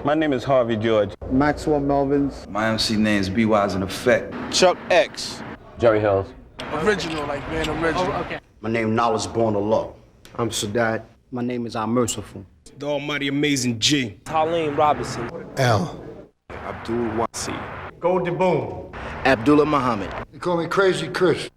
My name is Harvey George. Maxwell Melvins. My MC name is B Wise in Effect. Chuck X. Jerry Hills. Original, like man, original. Oh, okay. My name now is Born to Law. I'm Sadat. My name is Merciful. The almighty amazing G. Colleen Robinson. L. Abdul Wasi. Goldie Boom. Abdullah Muhammad. You call me Crazy Chris.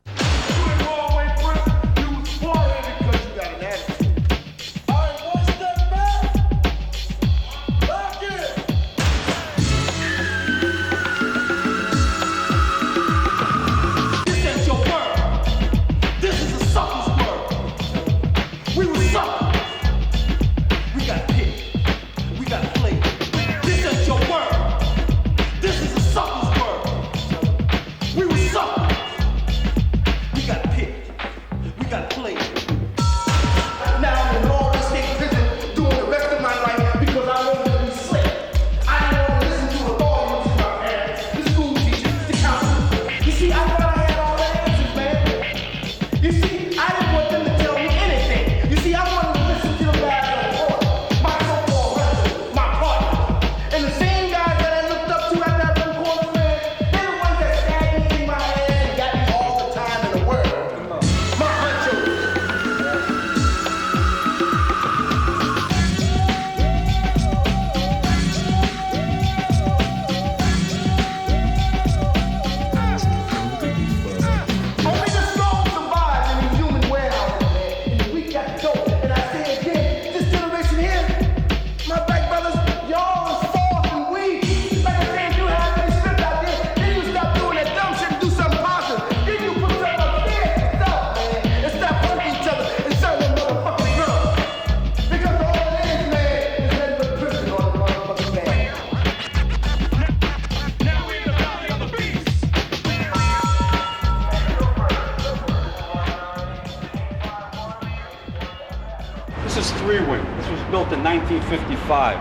This is three-wing. This was built in 1955.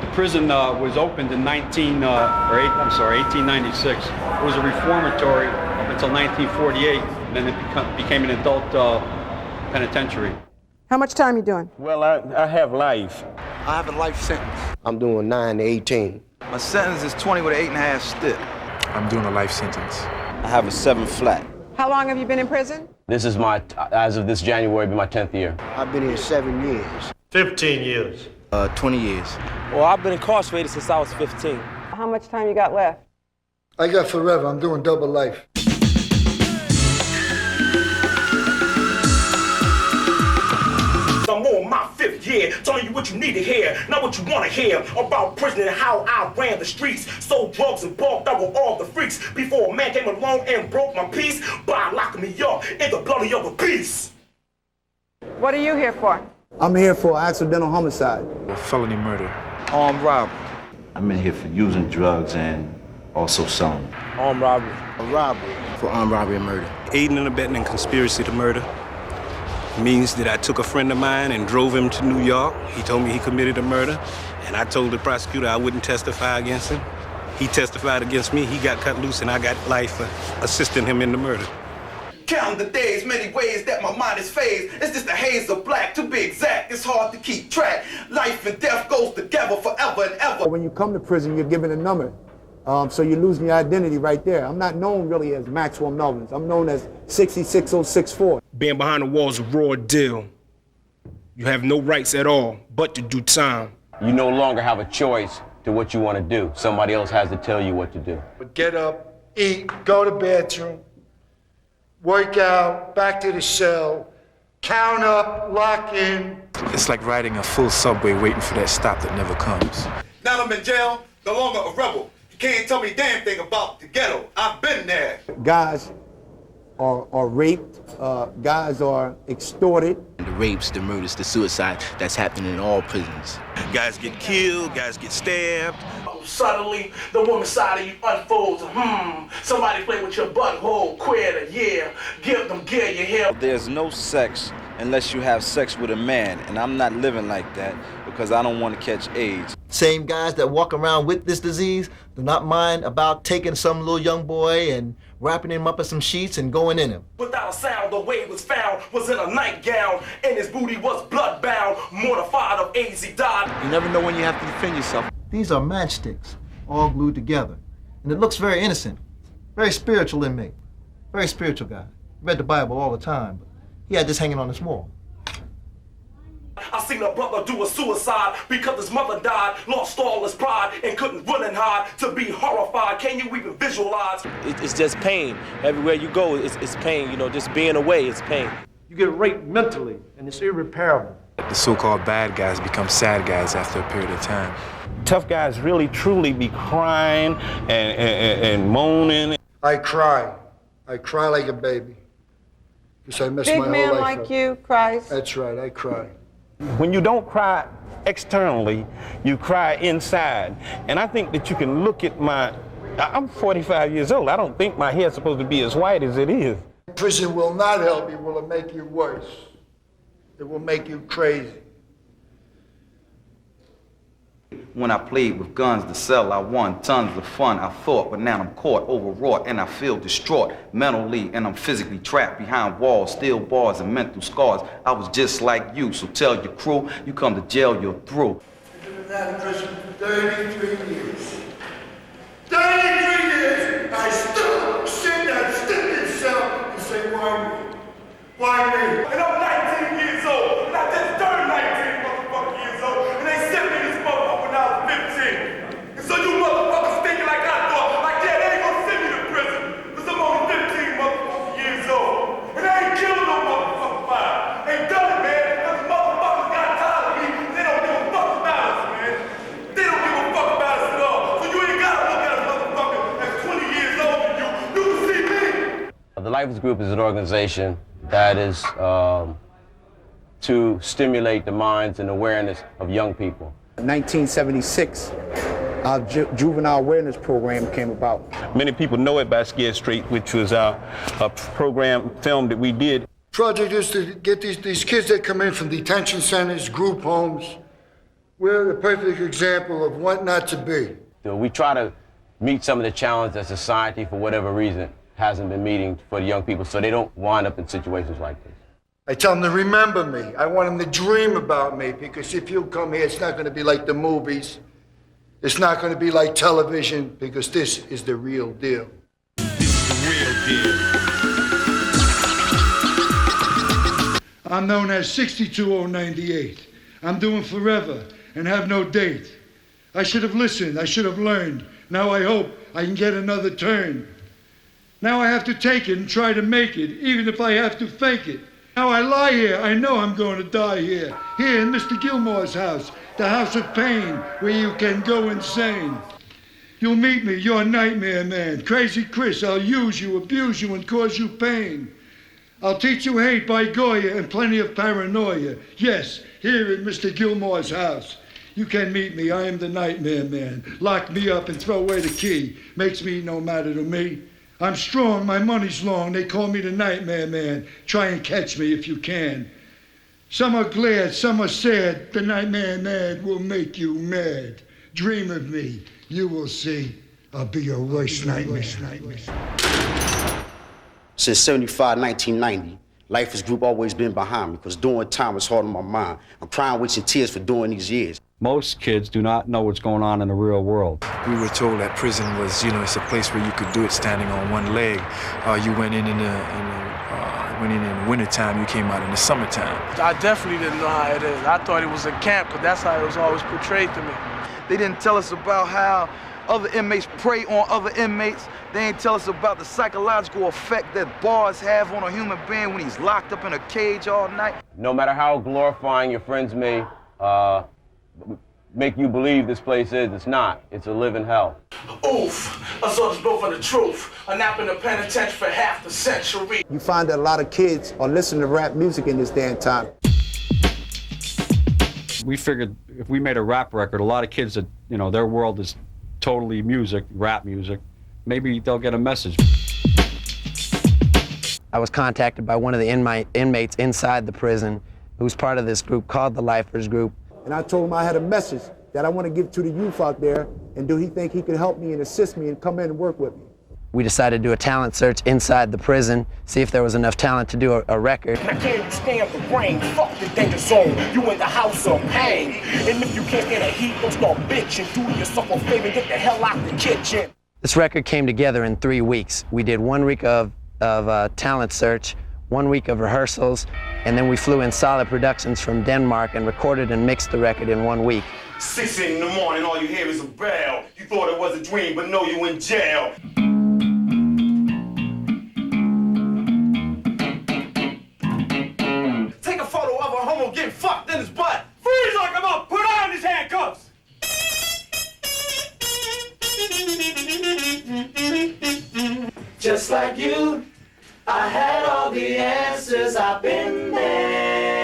The prison was opened in 1896. It was a reformatory up until 1948, and then it became an adult penitentiary. How much time you doing? Well, I have life. I have a life sentence. I'm doing 9 to 18. My sentence is 20 with an 8.5 stick. I'm doing a life sentence. I have a 7 flat. How long have you been in prison? This is as of this January, be my 10th year. I've been here 7 years. 15 years. 20 years. Well, I've been incarcerated since I was 15. How much time you got left? I got forever. I'm doing double life. I'm on my 5th year, telling you what you need to hear, not what you want to hear about prison and how I ran the streets, sold drugs and barked over all the freaks before a man came along and broke my peace by locking me up in the bloody of a beast. What are you here for? I'm here for accidental homicide. Felony murder. Armed robbery. I'm in here for using drugs and also selling. Armed robbery. A robbery. For armed robbery and murder. Aiding and abetting in conspiracy to murder means that I took a friend of mine and drove him to New York. He told me he committed a murder, and I told the prosecutor I wouldn't testify against him. He testified against me. He got cut loose, and I got life for assisting him in the murder. Counting the days, many ways that my mind is phased. It's just a haze of black, to be exact. It's hard to keep track. Life and death goes together forever and ever. When you come to prison, you're given a number. So you're losing your identity right there. I'm not known really as Maxwell Melvins. I'm known as 66064. Being behind the walls is a raw deal. You have no rights at all but to do time. You no longer have a choice to what you want to do. Somebody else has to tell you what to do. But get up, eat, go to bathroom, work out, back to the cell, count up, lock in. It's like riding a full subway waiting for that stop that never comes. Now I'm in jail, no longer a rebel. You can't tell me a damn thing about the ghetto. I've been there. Guys are raped, guys are extorted. The rapes, the murders, the suicide that's happening in all prisons. Guys get killed, guys get stabbed. Suddenly, the woman side of you unfolds. Somebody play with your butthole, queer, yeah. Give them gear, you hear? There's no sex unless you have sex with a man, and I'm not living like that because I don't want to catch AIDS. Same guys that walk around with this disease do not mind about taking some little young boy and wrapping him up in some sheets and going in him. Without a sound, the way he was found was in a nightgown, and his booty was blood-bound. Mortified of AIDS, he died. You never know when you have to defend yourself. These are matchsticks, all glued together. And it looks very innocent, very spiritual inmate, very spiritual guy. Read the Bible all the time, but he had this hanging on his wall. I seen a brother do a suicide because his mother died, lost all his pride, and couldn't run and hide to be horrified. Can you even visualize? It's just pain. Everywhere you go, it's pain. You know, just being away, it's pain. You get raped mentally, and it's irreparable. The so-called bad guys become sad guys after a period of time. Tough guys really truly be crying and moaning. I cry. I cry like a baby. Because I miss my whole life. Big man like you cries. That's right, I cry. When you don't cry externally, you cry inside. And I think that you can look at I'm 45 years old. I don't think my hair's supposed to be as white as it is. Prison will not help you, will it make you worse? It will make you crazy. When I played with guns to sell, I won tons of fun, I thought, but now I'm caught, overwrought, and I feel distraught mentally, and I'm physically trapped behind walls, steel bars, and mental scars. I was just like you, so tell your crew, you come to jail, you're through. I've been in that prison for 33 years. 33 years! I still sit in that stinking cell and say, why me? Why me? And I'm 19 years old, and I just turned 19 motherfucking years old, and they sent me this motherfucker when I was 15. And so you motherfuckers thinking like I thought, like, yeah, they ain't gonna send me to prison, because I'm only 15 motherfucking years old. And I ain't killed no motherfucking fire. Ain't done it, man, because the motherfuckers got tired of me, and they don't give a fuck about us, man. They don't give a fuck about us at all. So you ain't gotta look at a motherfucker that's 20 years older than you. You can see me. The Lifers Group is an organization that is to stimulate the minds and awareness of young people. In 1976, our Juvenile Awareness Program came about. Many people know it by Scared Straight, which was a program film that we did. Project is to get these kids that come in from detention centers, group homes. We're the perfect example of what not to be. We try to meet some of the challenges that society, for whatever reason, hasn't been meeting for the young people, so they don't wind up in situations like this. I tell them to remember me. I want them to dream about me, because if you come here, it's not going to be like the movies. It's not going to be like television, because this is the real deal. This is the real deal. I'm known as 62098. I'm doing forever and have no date. I should have listened. I should have learned. Now I hope I can get another turn. Now I have to take it and try to make it, even if I have to fake it. Now I lie here, I know I'm going to die here. Here in Mr. Gilmore's house, the house of pain, where you can go insane. You'll meet me, your nightmare man. Crazy Chris, I'll use you, abuse you, and cause you pain. I'll teach you hate by Goya and plenty of paranoia. Yes, here in Mr. Gilmore's house. You can meet me, I am the nightmare man. Lock me up and throw away the key. Makes me no matter to me. I'm strong, my money's long, they call me the Nightmare Man. Try and catch me if you can. Some are glad, some are sad. The Nightmare Man will make you mad. Dream of me, you will see. I'll be your worst nightmare. Since 75, 1990, Lifers Group always been behind me, because doing time is hard on my mind. I'm crying with some tears for doing these years. Most kids do not know what's going on in the real world. We were told that prison was, it's a place where you could do it standing on one leg. You went in the wintertime, you came out in the summertime. I definitely didn't know how it is. I thought it was a camp, because that's how it was always portrayed to me. They didn't tell us about how other inmates prey on other inmates. They didn't tell us about the psychological effect that bars have on a human being when he's locked up in a cage all night. No matter how glorifying your friends may make you believe this place is, it's not. It's a living hell. Oof, I saw this both for the truth. A nap in the penitentiary for half the century. You find that a lot of kids are listening to rap music in this day and time. We figured if we made a rap record, a lot of kids that, their world is totally music, rap music, maybe they'll get a message. I was contacted by one of the inmates inside the prison who's part of this group called the Lifers Group. And I told him I had a message that I want to give to the youth out there, and do he think he can help me and assist me and come in and work with me? we decided to do a talent search inside the prison, see if there was enough talent to do a record. Now can you stand the rain? Fuck the danger zone. You in the house of pain. And if you can't stand the heat, don't start bitching. Do yourself a favor and get the hell out the kitchen. This record came together in 3 weeks. We did 1 week of talent search, 1 week of rehearsals, and then we flew in Solid Productions from Denmark and recorded and mixed the record in 1 week. 6 in the morning, all you hear is a bell. You thought it was a dream, but no, you in jail. Take a photo of a homo getting fucked in his butt. Freeze, lock him up, put on his handcuffs. Just like you, I had all the answers, I've been there.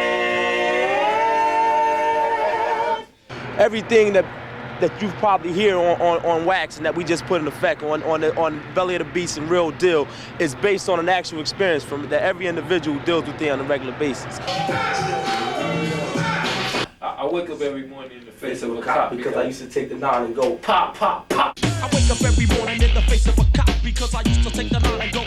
Everything that you probably hear on Wax and that we just put in effect on Belly of the Beast and Real Deal is based on an actual experience from that every individual deals with it on a regular basis. I wake up every morning in the face of a cop because I used to take the 9 and go pop, pop, pop. I wake up every morning in the face of a cop because I used to take the 9 and go.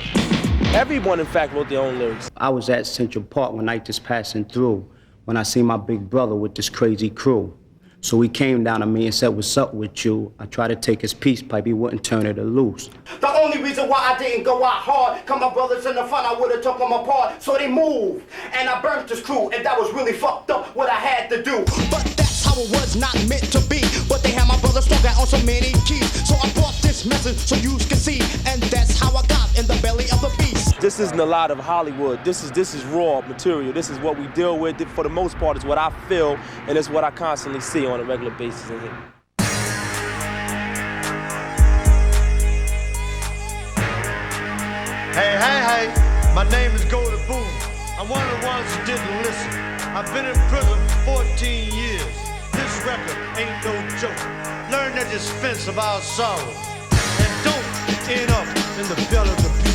Everyone, in fact, wrote their own lyrics. I was at Central Park one night just passing through when I seen my big brother with this crazy crew. So he came down to me and said, "What's up with you?" I tried to take his peace pipe, he wouldn't turn it loose. The only reason why I didn't go out hard, cause my brothers in the front, I would've took them apart. So they moved, and I burnt this crew, and that was really fucked up what I had to do. But that's how it was not meant to be. But they had my brother stuck out on so many keys. So I brought this message so you can see, and that's how I got in the belly of the beast. This isn't a lot of Hollywood. This is raw material. This is what we deal with. For the most part, it's what I feel, and it's what I constantly see on a regular basis in here. Hey, my name is Golden Boom. I'm one of the ones who didn't listen. I've been in prison for 14 years. This record ain't no joke. Learn the defense of our sorrow. And don't end up in the belly of the beast.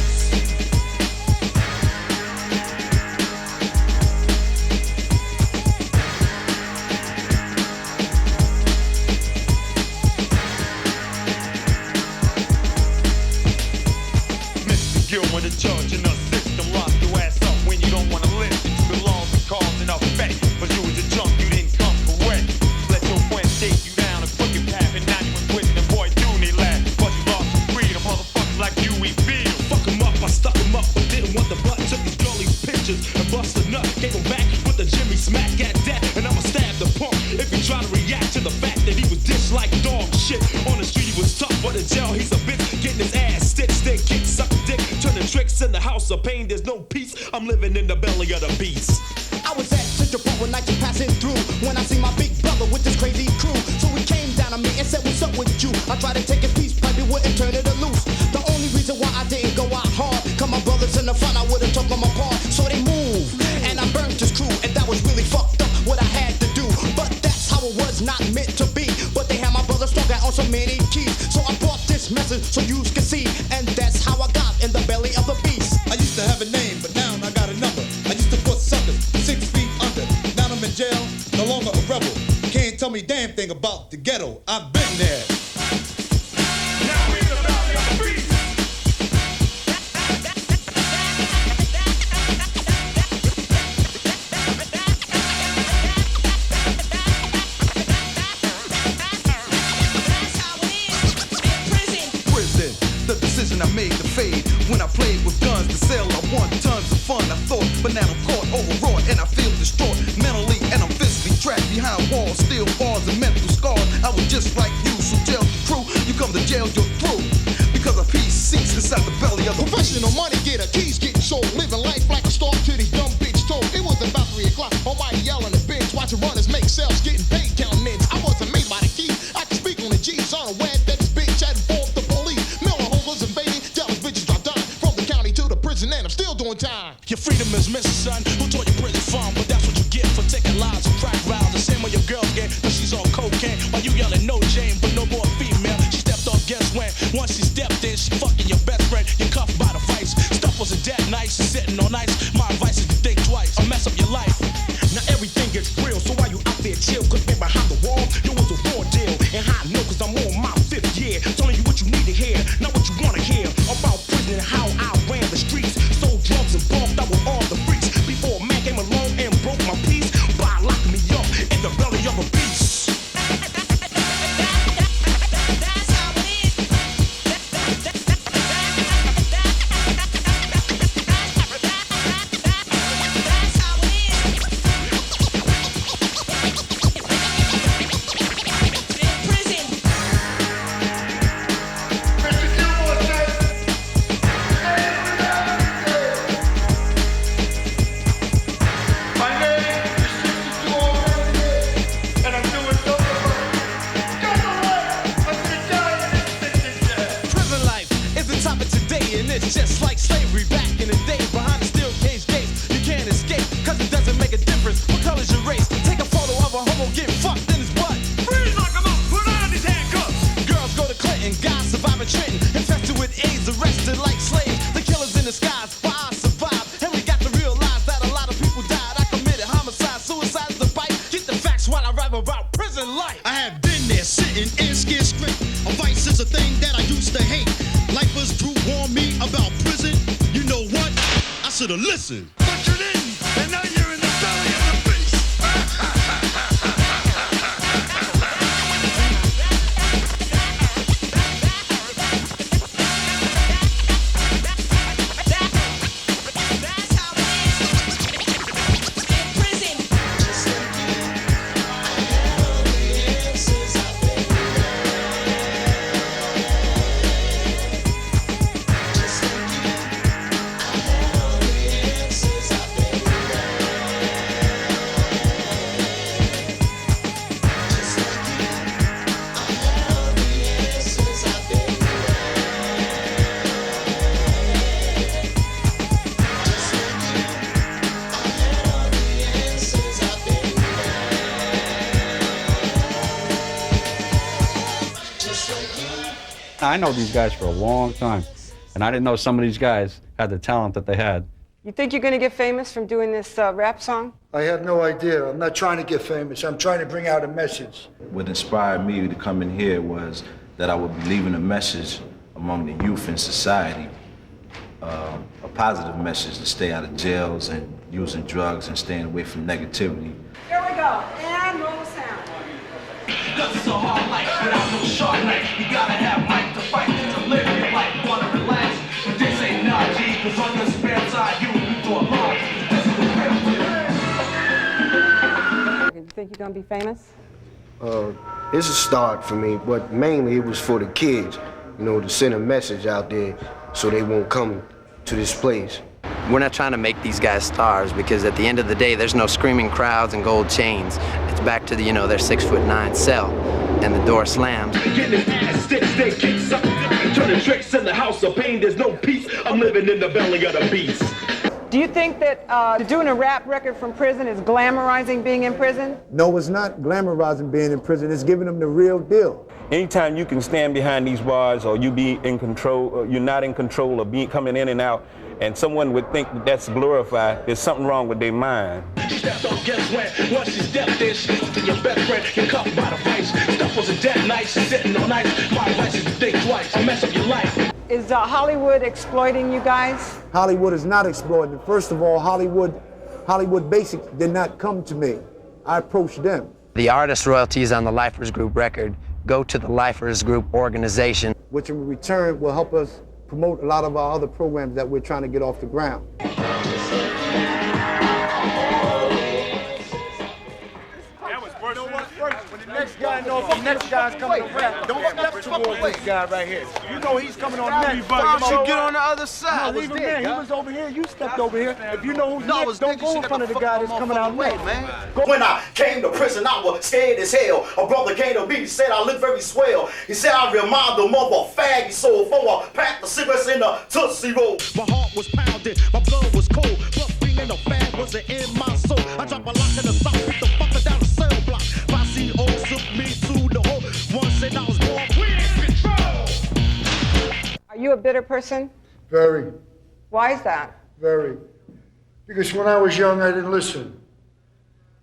When the judge in the system lock your ass up when you don't wanna listen to the laws and cause and effect. But you was a junk, you didn't come correct. Let your friends take you down a crooked path, and now you in prison, and boy, do need laugh. But you lost some freedom, motherfuckers like you, we feel. Fuck him up, I stuck him up, but didn't want the butt. Took his girly pictures and bust a nut. Gave him back with a Jimmy smack at that, and I'ma stab the punk if he try to react to the fact that he was dished like dog shit. On the street he was tough, but in jail he's a bitch, getting his ass stitched, then kicked, sucked dick, turning tricks in the house of pain. There's no peace. I'm living in the belly of the beast. I was at Central Park one night just passing through when I see my big brother with this crazy crew. So he came down to me and said, "What's up with you?" I tried to take his peace pipe, he wouldn't turn it loose. The only reason why I didn't go out hard, cause my brothers in the front, I would've took them apart. So they moved, and I burnt this crew, and that was really fucked up what I had to do. But that's how it was not meant to be. But they had my brother stuck out on so many keys. So I brought this message so you can see, and that's how I got in the belly of the beast. I used to have a name, but now I got a number. I used to put suckers 6 feet under. Now I'm in jail, no longer a rebel. Can't tell me damn thing about the ghetto. I've been there. Now we in the belly of the beast. The decision I made to fade when I played with guns to sell. I won tons of fun, I thought, but now I'm caught, overwrought, and I feel distraught mentally, and I'm physically trapped behind walls, steel bars and mental scars. I was just like you, so jail the crew. You come to jail, you're through. Because of peace seeks inside the belly of the professional money getter, keys getting sold, living life like a star to these dumb bitch told. It was about 3 o'clock, almighty yelling the bench, watching runners make sales, getting paid, counting ends. I wasn't made by the key. I can speak on the G's, unaware that this bitch had informed the police. Invading, jealous bitches I died from the county to the prison, and I'm still doing time. Your freedom is missing, son. Who taught you prison fun? But that's what you get for taking lives and crack rounds. The same way your girl get, but she's on cocaine. While you yelling no Jane, but no more female. She stepped off, guess when? Once she stepped in, she fucking your best friend. You're cuffed by the vice. Stuff wasn't that nice. You're sitting on ice. My advice is to think twice or mess up your life. Now everything gets real, so why you out there chill? Cause been behind the wall, it was a raw deal. And how I know, cause I'm on my 5th year. Telling you what you need to hear, not what you wanna hear. About should have listened. But you didn't, and now you're in the belly of the beast. I know these guys for a long time, and I didn't know some of these guys had the talent that they had. You think you're going to get famous from doing this rap song? I have no idea. I'm not trying to get famous. I'm trying to bring out a message. What inspired me to come in here was that I would be leaving a message among the youth in society, a positive message to stay out of jails and using drugs and staying away from negativity. Here we go, and roll the sound. Cause it's a hard life without no sharp knife. You gotta have mic to fight to live your life. You wanna relax, but they say nah, G. Cause on your spare time, you do a lot. This is the real deal. You think you're gonna be famous? It's a start for me, but mainly it was for the kids, you know, to send a message out there so they won't come to this place. We're not trying to make these guys stars because at the end of the day, there's no screaming crowds and gold chains. It's back to the, their 6'9" cell and the door slams. Getting his ass sticks, they kick something different. Turning tricks in the house of pain, there's no peace. I'm living in the belly of the beast. Do you think that doing a rap record from prison is glamorizing being in prison? No, it's not glamorizing being in prison. It's giving them the real deal. Anytime you can stand behind these bars or you be in control, or you're not in control of coming in and out, and someone would think that that's glorified, there's something wrong with their mind. Stepped on guess when, once you stepped in, she's your best friend, you're cuffed by the vice. Stuff wasn't that nice, sitting on nice. My advice is to think twice, or mess up your life. Is Hollywood exploiting you guys? Hollywood is not exploiting. First of all, Hollywood Basic did not come to me. I approached them. The artist royalties on the Lifers Group record go to the Lifers Group organization, which in return will help us promote a lot of our other programs that we're trying to get off the ground. Next guy knows the next guy's coming to rap. Don't step towards this guy right here. You know he's coming on next. Why don't you get on the other side? No, leave him there. He was over here. You stepped over here. If you know who's next, don't go in front of the guy that's coming out next. When I came to prison, I was scared as hell. A brother came to me, he said I look very swell. He said I remind them of a faggy soul for a pack the cigarettes in the Tootsie Roll. My heart was pounding, my blood was cold. Plus being in a fag wasn't in my soul. I dropped a lock in the south, beat the fucker down the cell block. Posse all took me to the hole. Once said I was born, we in control. Are you a bitter person? Very, Why is that? very. Because when I was young, I didn't listen.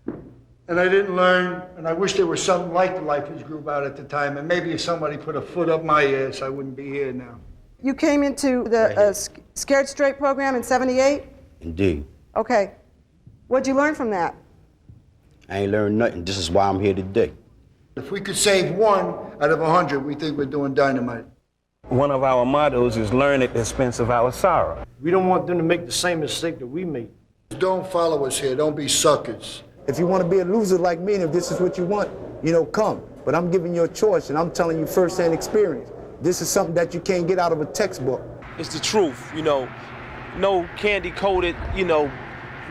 And I didn't learn, and I wish there was something like the Lifers Group out at the time, and maybe if somebody put a foot up my ass, I wouldn't be here now. You came into the Scared Straight program in '78? Indeed. Okay. What'd you learn from that? I ain't learned nothing. This is why I'm here today. If we could save 1 out of 100, we think we're doing dynamite. One of our mottos is learn at the expense of our sorrow. We don't want them to make the same mistake that we made. Don't follow us here. Don't be suckers. If you want to be a loser like me, and if this is what you want, come. But I'm giving you a choice, and I'm telling you firsthand experience. This is something that you can't get out of a textbook. It's the truth, no candy-coated,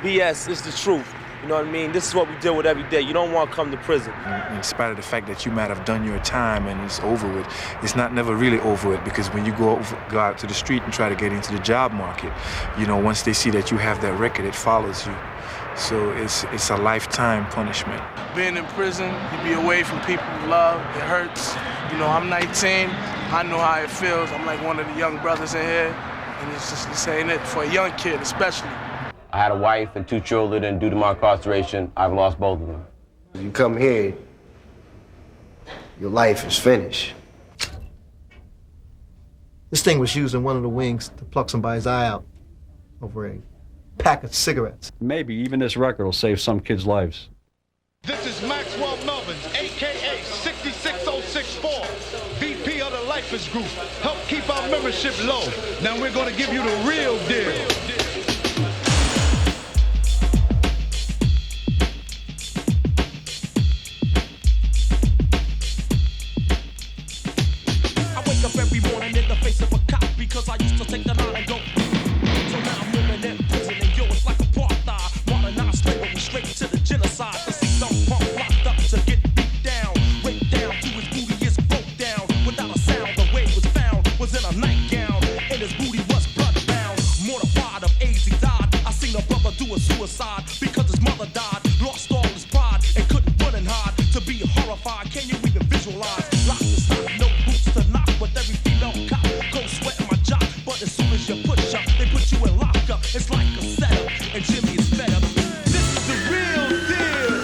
BS. It's the truth. You know what I mean? This is what we deal with every day. You don't want to come to prison. In spite of the fact that you might have done your time and it's over with, it's not never really over with, because when you go out to the street and try to get into the job market, once they see that you have that record, it follows you. So it's a lifetime punishment. Being in prison, you be away from people you love. It hurts. I'm 19. I know how it feels. I'm like one of the young brothers in here, and this ain't it for a young kid, especially. I had a wife and 2 children, and due to my incarceration, I've lost both of them. You come here, your life is finished. This thing was using one of the wings to pluck somebody's eye out over a pack of cigarettes. Maybe even this record will save some kids' lives. This is Maxwell Melvins, a.k.a. 66064, VP of the Lifers Group. Help keep our membership low. Now we're going to give you the real deal. I wake up every morning in the face of a cop because I used to take the line and go. So now I'm living in prison and yo, it's like apartheid. Modernized slavery straight to the genocide. To see some punk locked up to get beat down, raped down to his booty is broke down. Without a sound, the way it was found was in a nightgown, and his booty was bloodbound. Mortified of AIDS, he died. I seen a brother do a suicide because his mother died. Lost all his pride and couldn't run and hide. To be horrified, can you even visualize? Locked and stock, no boots to knock, with every female cop go sweating my jock. But as soon as you push up, they put you in lockup. It's like a setup, and Jimmy is fed up. This is the real deal.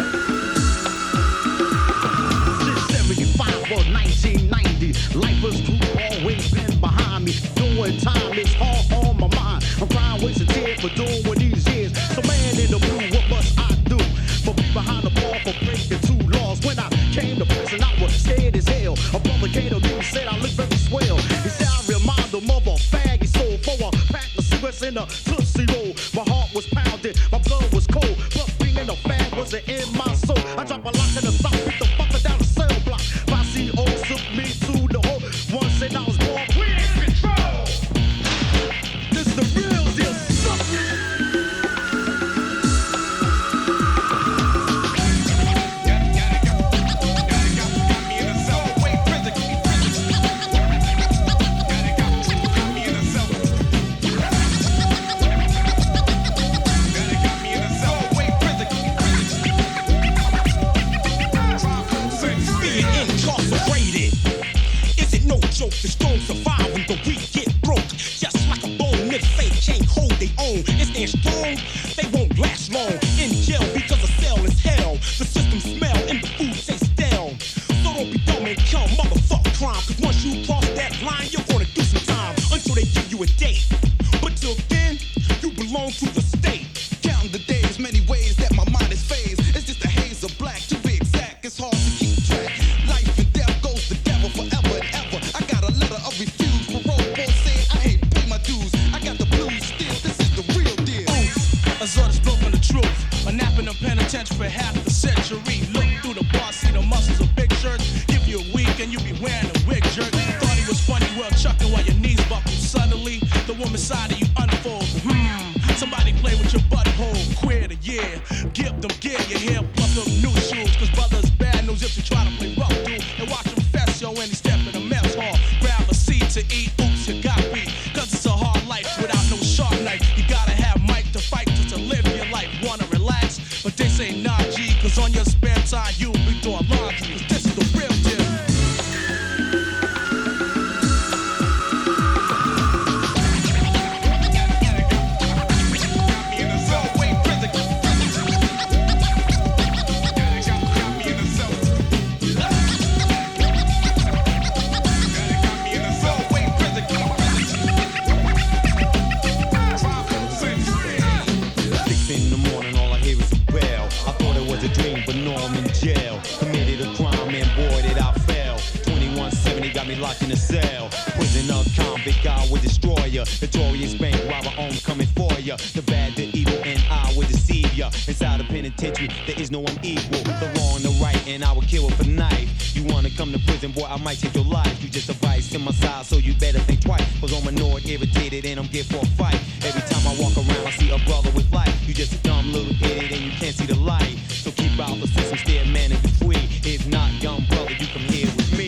Since 75 or 1990, Lifers Group always been behind me. Doing time is hard on my mind. I'm crying, wasting tears for doing what these years. So man in the blue, what must I do? For be behind the ball for breaking 2 laws. When I came to prison, I was scared as hell. A brother came to me and said I look very swell. He said I remind him of a fag he sold for a pack of cigarettes in a Tootsie Roll. My heart was pounding, my blood was cold, but being a fag wasn't in my soul. I dropped a lock in the south, beat the fucker down the cell block. My CO took me to the hole. One said I was born, we in control. This is the real deal, incarcerated. Is it no joke? The strong survive when the weak get broke. Just like a bone, if fake can't hold their own. It's stand strong, they won't last long. In jail because a cell is hell. The system smell and the food tastes stale. So don't be dumb and come motherfuck crime. Cause once you cross that line, you're gonna do some time until they give you a date. But till then, you belong to the state. Counting the days, many ways that my mind is phased. It's just a haze of black, to be exact. It's hard to keep track. Life and death goes together forever and ever. I got a letter of refuse. Parole board saying I ain't pay my dues. I got the blues still. This is the real deal. Azor has spoken the truth. A nap in the penitentiary for half the century. Look through the bar, see the muscles of big shirts. Give you a week and you be wearing a wig jerk. Thought he was funny, well chucking while your knees buckle. Suddenly, the woman side of you unfolds. Somebody play with your butthole. Queer the year. Give them gear, your hair plus them new shoes. Cause brothers bad news if you try to play rough, dude. And watch him fess, yo, when he step in the mess hall. Grab a seat to eat, oops, you got beat. Cause it's a hard life without no sharp knife. You gotta have mic to fight just to live your life. Wanna relax? But they say nah, G. Cause on your spare time, you'll be doing laundry. Cause this is the real deal. Locked in a cell, prisoner, convict, guy with destroyer, notorious bank robber, homecoming for ya. The bad, the evil, and I will deceive ya. Inside the penitentiary, there is no one equal. The wrong, the right, and I will kill with a knife. You wanna come to prison, boy, I might take your life. You just a vice in my side, so you better think twice. Cause I'm annoyed, irritated, and I'm geared for a fight. Every time I walk around, I see a brother with life. You just a dumb little idiot, and you can't see the light. So keep out the system, stay a man and be free. If not, young brother, you come here with me.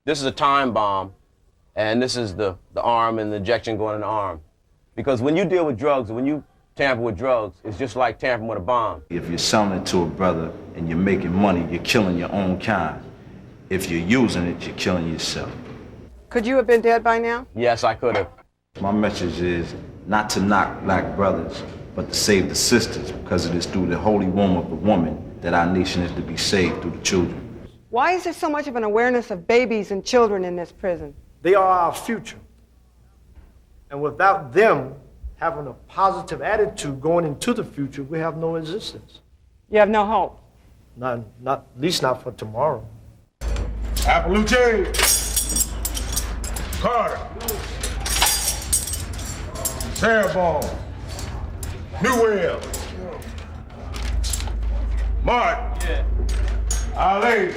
This is a time bomb, and this is the arm and the injection going in the arm. Because when you deal with drugs, when you tamper with drugs, it's just like tampering with a bomb. If you're selling it to a brother and you're making money, you're killing your own kind. If you're using it, you're killing yourself. Could you have been dead by now? Yes, I could have. My message is not to knock black brothers, but to save the sisters, because it is through the holy womb of the woman that our nation is to be saved through the children. Why is there so much of an awareness of babies and children in this prison? They are our future. And without them having a positive attitude going into the future, we have no existence. You have no hope? Not at least not for tomorrow. Appalooche, Carter, Terrebonne, Newell, Martin, Ali.